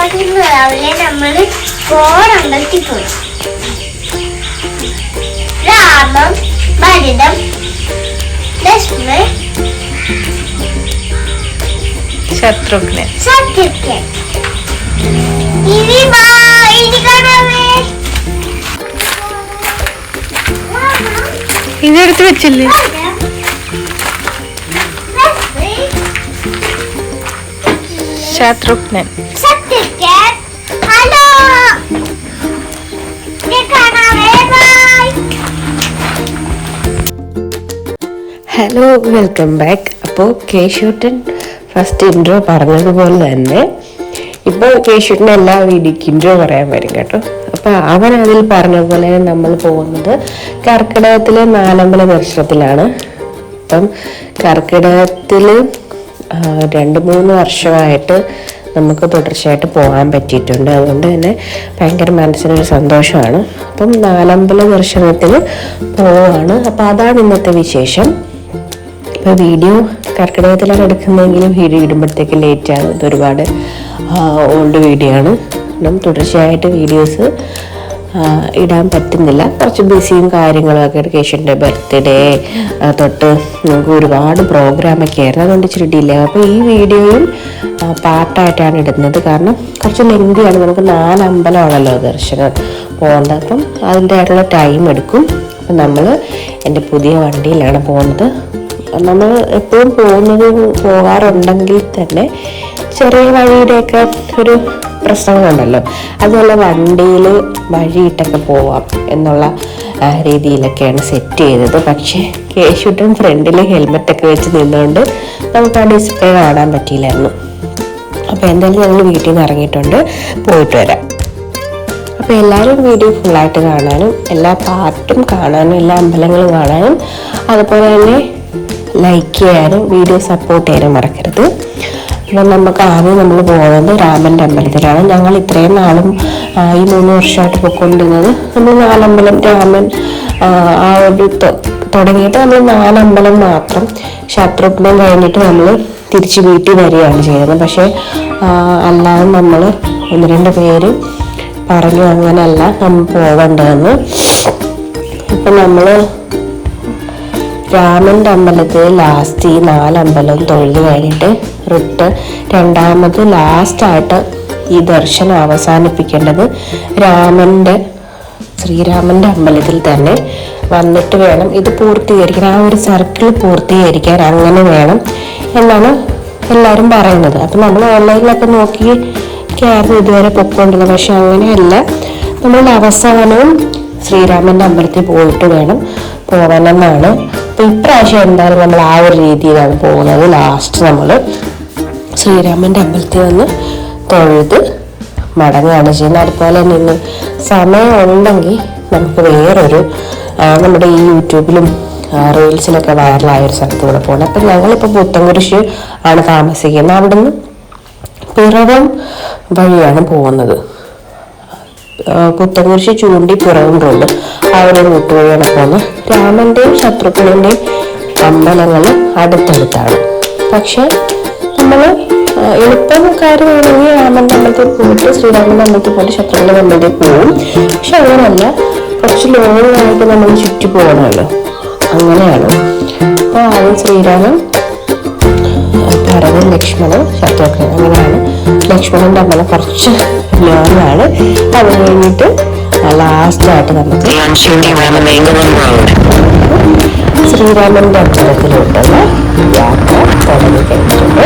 രാവിലെ നമ്മൾ കോരമ്പലത്തിൽ പോയി. രാമം, ഭരതം, ലക്ഷ്മണൻ, ശത്രുഘ്നൻ. ഇനി കാണാമേ. ഇതെടുത്ത് വെച്ചില്ലേ? Shatrughnan. Hello, hello, welcome back. അപ്പോൾ കേശൂട്ടൻ ഫസ്റ്റ് ഇൻട്രോ പറഞ്ഞതുപോലെ തന്നെ ഇപ്പോൾ കേശൂട്ടൻ എല്ലാ വീഡിയോക്ക് ഇൻട്രോ പറയാൻ വരും കേട്ടോ. അപ്പോൾ അവൻ അതിൽ പറഞ്ഞ പോലെ നമ്മൾ പോകുന്നത് കർക്കിടകത്തിലെ നാലമ്പല ദർശനത്തിലാണ്. അപ്പം കർക്കിടകത്തിൽ 2-3 വർഷമായിട്ട് നമുക്ക് തുടർച്ചയായിട്ട് പോകാൻ പറ്റിയിട്ടുണ്ട്. അതുകൊണ്ട് തന്നെ ഭയങ്കര മനസ്സിനൊരു സന്തോഷമാണ്. അപ്പം നാലമ്പല ദർശനത്തിന് പോവുകയാണ്. അപ്പോൾ അതാണ് ഇന്നത്തെ വിശേഷം. ഇപ്പോൾ വീഡിയോ കർക്കിടകത്തിലാണ് എടുക്കുന്നതെങ്കിലും വീഡിയോ ഇടുമ്പോഴത്തേക്ക് ലേറ്റാണ്. ഇത് ഒരുപാട് ഓൾഡ് വീഡിയോ ആണ്. കാരണം തുടർച്ചയായിട്ട് വീഡിയോസ് ഇടാൻ പറ്റുന്നില്ല. കുറച്ച് ബിസിയും കാര്യങ്ങളൊക്കെ. കേശുവിൻ്റെ ബർത്ത്ഡേ തൊട്ട് നമുക്ക് ഒരുപാട് പ്രോഗ്രാമൊക്കെ ആയിരുന്നു. അതുകൊണ്ട് ഇച്ചിരി ഡിലേ. അപ്പോൾ ഈ വീഡിയോയും പാർട്ടായിട്ടാണ് ഇടുന്നത്. കാരണം കുറച്ച് ലെങ്തിയാണ്. നമുക്ക് 4 അമ്പലമാണല്ലോ ദർശനം പോകേണ്ടത്. അപ്പം അതിൻ്റെ ആയിട്ടുള്ള ടൈം എടുക്കും. അപ്പം നമ്മൾ എൻ്റെ പുതിയ വണ്ടിയിലാണ് പോകുന്നത്. നമ്മൾ എപ്പോഴും പോകാറുണ്ടെങ്കിൽ തന്നെ ചെറിയ വഴിയുടെയൊക്കെ ഒരു പ്രശ്നങ്ങളുണ്ടല്ലോ. അതുപോലെ വണ്ടിയിൽ വഴിയിട്ടൊക്കെ പോവാം എന്നുള്ള രീതിയിലൊക്കെയാണ് സെറ്റ് ചെയ്തത്. പക്ഷേ കേശുട്ടൻ ഫ്രണ്ടിൽ ഹെൽമെറ്റൊക്കെ വെച്ച് നിന്നുകൊണ്ട് നമുക്ക് ആ ഡിസ്പ്ലേ കാണാൻ പറ്റിയില്ലായിരുന്നു. അപ്പോൾ എന്തായാലും ഞങ്ങൾ വീട്ടിൽ നിന്ന് ഇറങ്ങിയിട്ടുണ്ട്. പോയിട്ട് വരാം. അപ്പോൾ എല്ലാവരും വീഡിയോ ഫുള്ളായിട്ട് കാണാനും എല്ലാ പാർട്ടും കാണാനും എല്ലാ അമ്പലങ്ങളും കാണാനും അതുപോലെ തന്നെ ലൈക്ക് ചെയ്യാനും വീഡിയോ സപ്പോർട്ട് ചെയ്യാനും മറക്കരുത്. അപ്പം നമുക്ക് ആദ്യം നമ്മൾ പോകുന്നത് രാമൻ്റെ അമ്പലത്തിലാണ്. ഞങ്ങൾ ഇത്രയും നാളും ഈ 3 വർഷമായിട്ട് പോയിക്കൊണ്ടിരുന്നത് നമ്മൾ 4 അമ്പലം രാമൻ ആ ഒരു തുടങ്ങിയിട്ട് നമ്മൾ 4 അമ്പലം മാത്രം. ശത്രുഘ്നം കഴിഞ്ഞിട്ട് നമ്മൾ തിരിച്ച് വീട്ടിൽ വരികയാണ് ചെയ്യുന്നത്. പക്ഷേ അല്ലാതെ നമ്മൾ 1-2 പേര് പറഞ്ഞു അങ്ങനെയല്ല നമ്മൾ പോകേണ്ടതെന്ന്. ഇപ്പം നമ്മൾ രാമൻ്റെ അമ്പലത്തിൽ ലാസ്റ്റ് ഈ 4 അമ്പലവും തൊഴുത് കഴിഞ്ഞിട്ട് രണ്ടാമത് ലാസ്റ്റായിട്ട് ഈ ദർശനം അവസാനിപ്പിക്കേണ്ടത് ശ്രീരാമൻ്റെ അമ്പലത്തിൽ തന്നെ വന്നിട്ട് വേണം ഇത് പൂർത്തീകരിക്കാൻ. ആ ഒരു സർക്കിൾ പൂർത്തീകരിക്കാൻ അങ്ങനെ വേണം എന്നാണ് എല്ലാവരും പറയുന്നത്. അപ്പം നമ്മൾ ഓൺലൈനിലൊക്കെ നോക്കിയായിരുന്നു ഇതുവരെ പൊയ്ക്കൊണ്ടിരുന്നത്. പക്ഷെ അങ്ങനെയല്ല. നമ്മളുടെ അവസാനവും ശ്രീരാമൻ്റെ അമ്പലത്തിൽ പോയിട്ട് വേണം പോകാനെന്നാണ്. അപ്പോൾ ഇപ്രാവശ്യം എന്തായാലും നമ്മൾ ആ ഒരു രീതിയിലാണ് പോകുന്നത്. ലാസ്റ്റ് നമ്മൾ ശ്രീരാമൻ്റെ അമ്പലത്തിൽ വന്ന് തൊഴുത് മടങ്ങുകയാണ് ചെയ്യുന്നത്. അതുപോലെ തന്നെ സമയമുണ്ടെങ്കിൽ നമുക്ക് വേറൊരു നമ്മുടെ ഈ യൂട്യൂബിലും റീൽസിലൊക്കെ വൈറലായൊരു സ്ഥലത്ത് കൂടെ പോകണം. അപ്പം ഞങ്ങളിപ്പോൾ പുത്തൻകുരിശ് ആണ് താമസിക്കുന്നത്. അവിടുന്ന് പിറവം വഴിയാണ് പോകുന്നത്. പുത്തൻകുരിശ് ചൂണ്ടി പിറവം റോഡ് ആ ഒരു റൂട്ട് വഴിയാണ് പോകുന്നത്. രാമൻ്റെയും ശത്രുഘ്നൻ്റെയും അമ്പലങ്ങൾ അടുത്തടുത്താണ്. പക്ഷെ നമ്മൾ എളുപ്പം കാര്യമാണെങ്കിൽ രാമൻ്റെ അമ്പലത്തിൽ പോയിട്ട് ശ്രീരാമൻ്റെ അമ്പലത്തിൽ പോയിട്ട് ശത്രുഘ്നൻ്റെ അമ്പലത്തിൽ പോകും. പക്ഷെ അങ്ങനെയല്ല, കുറച്ച് ലോങ്ങായിട്ട് നമ്മൾ ചുറ്റി പോകണമല്ലോ. അങ്ങനെയാണ്. അപ്പോൾ ആദ്യം ശ്രീരാമൻ, ഭരതൻ, ലക്ഷ്മണൻ, ശത്രുഘ്നൻ, അങ്ങനെയാണ്. ലക്ഷ്മണൻ്റെ അമ്പലം കുറച്ച് ലോങ്ങാണ്. അത് കഴിഞ്ഞിട്ട് ലാസ്റ്റായിട്ട് നമുക്ക് ശ്രീരാമൻ്റെ അമ്പലത്തിലോട്ടുള്ള യാത്ര തുടങ്ങി കഴിഞ്ഞിട്ടുണ്ട്.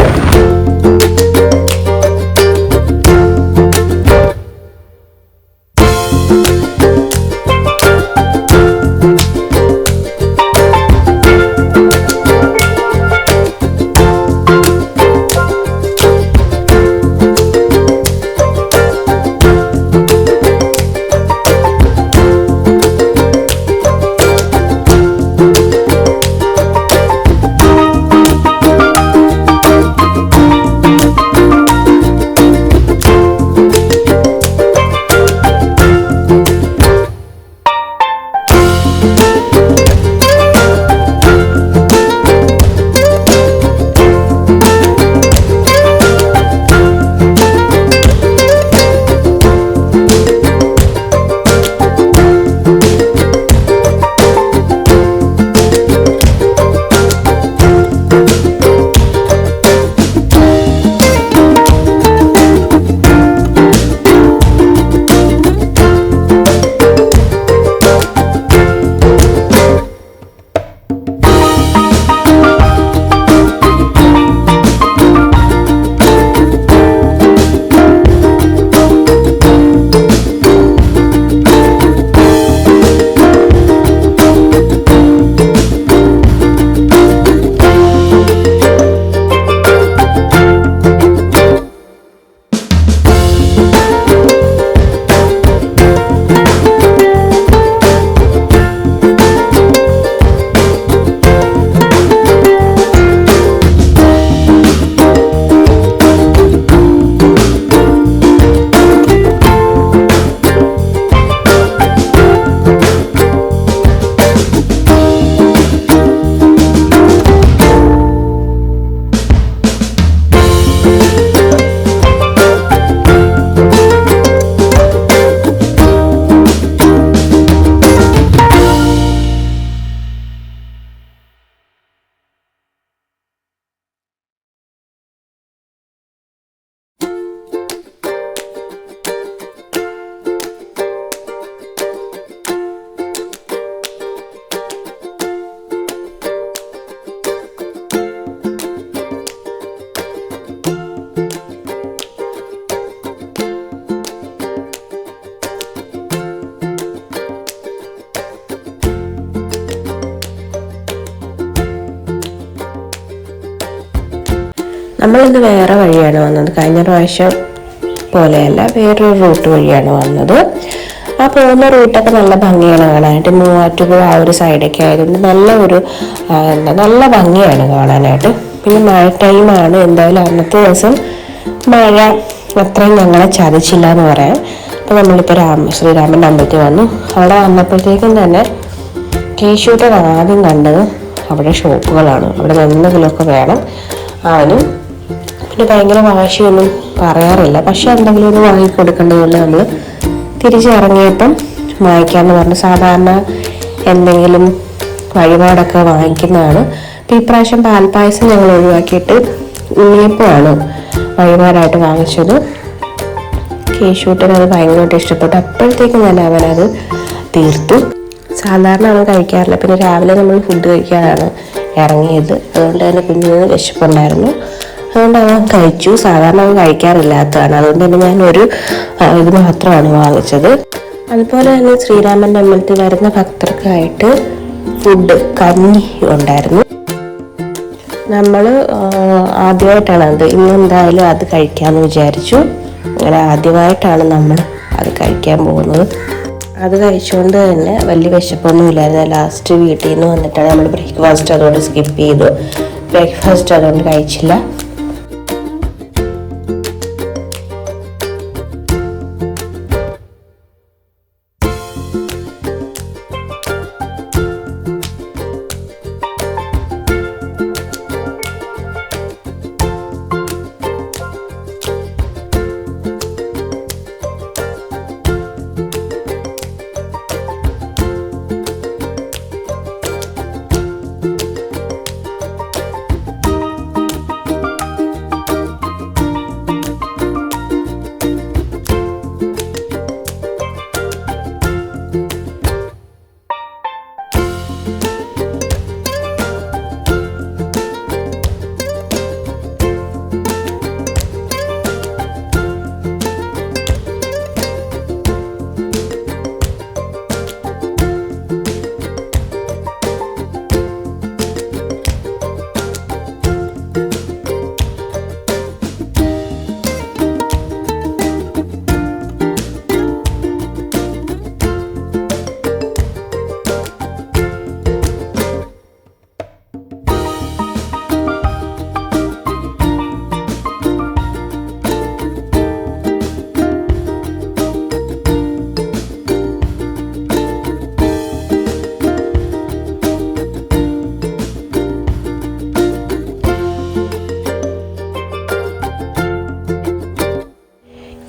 വേറെ വഴിയാണ് വന്നത്. കഴിഞ്ഞ പ്രാവശ്യം പോലെയല്ല, വേറൊരു റൂട്ട് വഴിയാണ് വന്നത്. ആ പോകുന്ന റൂട്ടൊക്കെ നല്ല ഭംഗിയാണ് കാണാനായിട്ട്. മൂവാറ്റുപുഴ ആ ഒരു സൈഡൊക്കെ ആയതുകൊണ്ട് നല്ല ഭംഗിയാണ് കാണാനായിട്ട്. പിന്നെ മഴ ടൈമാണ്. എന്തായാലും അന്നത്തെ ദിവസം മഴ അത്രയും ഞങ്ങളെ ചതിച്ചില്ല എന്ന് പറയാം. അപ്പോൾ നമ്മളിപ്പോൾ ശ്രീരാമൻ്റെ അമ്പലത്തിൽ വന്നു. അവിടെ വന്നപ്പോഴത്തേക്കും തന്നെ കേശൂട്ടൻ ആദ്യം കണ്ടത് അവിടെ ഷോപ്പുകളാണ്. അവിടെ എന്തെങ്കിലുമൊക്കെ വേണം അവനും. പിന്നെ ഭയങ്കര വാശിയൊന്നും പറയാറില്ല, പക്ഷെ എന്തെങ്കിലും ഒന്ന് വാങ്ങിക്കൊടുക്കേണ്ടതുകൊണ്ട് നമ്മൾ തിരിച്ചിറങ്ങിയപ്പം വാങ്ങിക്കാമെന്ന് പറഞ്ഞു. സാധാരണ എന്തെങ്കിലും വഴിപാടൊക്കെ വാങ്ങിക്കുന്നതാണ്. അപ്പോൾ ഇപ്രാവശ്യം പാൽപ്പായസം ഞങ്ങൾ ഒഴിവാക്കിയിട്ട് ഉണ്ണിയപ്പമാണ് വഴിപാടായിട്ട് വാങ്ങിച്ചത്. കേശൂട്ടൻ അത് ഭയങ്കരമായിട്ട് ഇഷ്ടപ്പെട്ടു. അപ്പോഴത്തേക്കും തന്നെ അവനത് തീർത്തു. സാധാരണ അവൻ കഴിക്കാറില്ല. പിന്നെ രാവിലെ നമ്മൾ ഫുഡ് കഴിക്കാനാണ് ഇറങ്ങിയത്. അതുകൊണ്ട് തന്നെ കുഞ്ഞിന് വിശപ്പുണ്ടായിരുന്നു. അതുകൊണ്ട് അവൻ കഴിച്ചു. സാധാരണ അവൻ കഴിക്കാറില്ലാത്തതാണ്. അതുകൊണ്ട് തന്നെ ഞാൻ ഒരു ഇത് മാത്രമാണ് വാങ്ങിച്ചത്. അതുപോലെ തന്നെ ശ്രീരാമൻ്റെ അമ്പലത്തിൽ വരുന്ന ഭക്തർക്കായിട്ട് ഫുഡ് കഞ്ഞി ഉണ്ടായിരുന്നു. നമ്മൾ ആദ്യമായിട്ടാണ് അത്. ഇന്നെന്തായാലും അത് കഴിക്കാമെന്ന് വിചാരിച്ചു. അങ്ങനെ ആദ്യമായിട്ടാണ് നമ്മൾ അത് കഴിക്കാൻ പോകുന്നത്. അത് കഴിച്ചുകൊണ്ട് തന്നെ വലിയ വിശപ്പൊന്നും ഇല്ലായിരുന്നു. ലാസ്റ്റ് വീട്ടിൽ നിന്ന് വന്നിട്ടാണ് നമ്മൾ ബ്രേക്ക്ഫാസ്റ്റ് അതുകൊണ്ട് സ്കിപ്പ് ചെയ്തു. ബ്രേക്ക്ഫാസ്റ്റ് അതുകൊണ്ട് കഴിച്ചില്ല.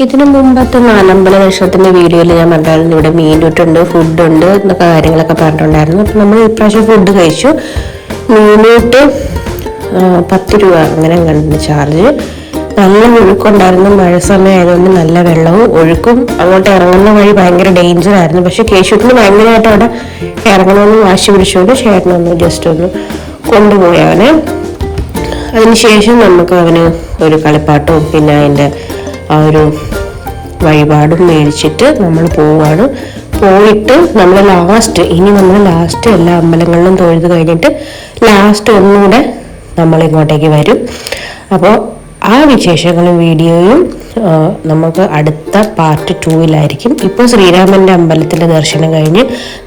ഇതിനു മുമ്പത്തെ നാലമ്പല ദർശനത്തിന്റെ വീഡിയോയിൽ ഞാൻ പറഞ്ഞായിരുന്നു ഇവിടെ മീനൂട്ടുണ്ട്, ഫുഡുണ്ട് എന്നൊക്കെ കാര്യങ്ങളൊക്കെ പറഞ്ഞിട്ടുണ്ടായിരുന്നു. അപ്പം നമ്മൾ ഇപ്രാവശ്യം ഫുഡ് കഴിച്ചു. മീനൂട്ട് 10 രൂപ അങ്ങനെ കണ്ടു ചാർജ്. നല്ല ഒഴുക്കുണ്ടായിരുന്നു. മഴ സമയം ആയതുകൊണ്ട് നല്ല വെള്ളവും ഒഴുക്കും. അങ്ങോട്ട് ഇറങ്ങുന്ന വഴി ഭയങ്കര ഡേഞ്ചർ ആയിരുന്നു. പക്ഷെ കേശുട്ടിന് ഭയങ്കരമായിട്ട് അവിടെ ഇറങ്ങണമെന്ന് വാശി പിടിച്ചുകൊണ്ട് ചേട്ടനൊന്ന് ജസ്റ്റ് ഒന്ന് കൊണ്ടുപോയി അവനെ. അതിനുശേഷം നമുക്ക് അവന് ഒരു കളിപ്പാട്ടവും പിന്നെ അതിൻ്റെ ആ ഒരു വഴിപാടും മേടിച്ചിട്ട് നമ്മൾ പോവുകയാണ്. പോയിട്ട് നമ്മൾ ലാസ്റ്റ് എല്ലാ അമ്പലങ്ങളിലും തൊഴുത് കഴിഞ്ഞിട്ട് ലാസ്റ്റ് ഒന്നുകൂടെ നമ്മൾ ഇങ്ങോട്ടേക്ക് വരും. അപ്പോൾ ആ വിശേഷങ്ങളും വീഡിയോയും നമുക്ക് അടുത്ത പാർട്ട് 2-ലായിരിക്കും. ഇപ്പോൾ ശ്രീരാമൻ്റെ അമ്പലത്തിൻ്റെ ദർശനം കഴിഞ്ഞ്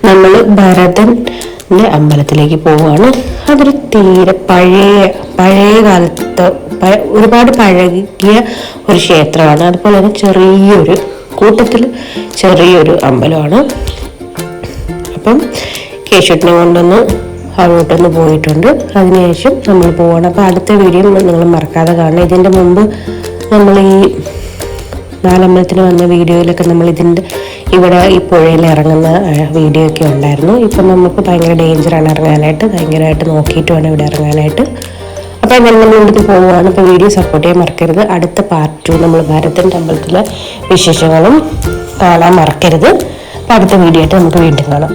നമ്മൾ ഭരതൻ്റെ അമ്പലത്തിലേക്ക് പോവുകയാണ്. അതൊരു തീരെ പഴയ കാലത്ത് ഒരുപാട് പഴകിയ ഒരു ക്ഷേത്രമാണ്. അതുപോലെ തന്നെ ചെറിയൊരു അമ്പലമാണ്. അപ്പം കേശുട്ടിനെ കൊണ്ടൊന്ന് അങ്ങോട്ടൊന്ന് പോയിട്ടുണ്ട്. അതിനുശേഷം നമ്മൾ പോവാണ്. അപ്പോൾ അടുത്ത വീഡിയോ നിങ്ങൾ മറക്കാതെ കാണണം. ഇതിൻ്റെ മുമ്പ് നമ്മൾ ഈ നാലമ്പലത്തിന് വന്ന വീഡിയോയിലൊക്കെ നമ്മൾ ഇവിടെ ഈ പുഴയിൽ ഇറങ്ങുന്ന വീഡിയോ ഒക്കെ ഉണ്ടായിരുന്നു. ഇപ്പം നമുക്ക് ഭയങ്കര ഡേഞ്ചറാണ് ഇറങ്ങാനായിട്ട്. ഭയങ്കരമായിട്ട് നോക്കിയിട്ട് വേണം ഇവിടെ ഇറങ്ങാനായിട്ട്. അപ്പോൾ അങ്ങനെ നമ്മൾ ഇവിടുത്തെ പോവുകയാണ്. അപ്പോൾ വീഡിയോ സപ്പോർട്ട് ചെയ്യാൻ മറക്കരുത്. അടുത്ത പാർട്ട് 2 നമ്മൾ ഭരതൻ്റെ അമ്പലത്തിലെ വിശേഷങ്ങളും കാണാൻ മറക്കരുത്. അപ്പോൾ അടുത്ത വീഡിയോ ആയിട്ട് നമുക്ക് വീണ്ടും കാണാം.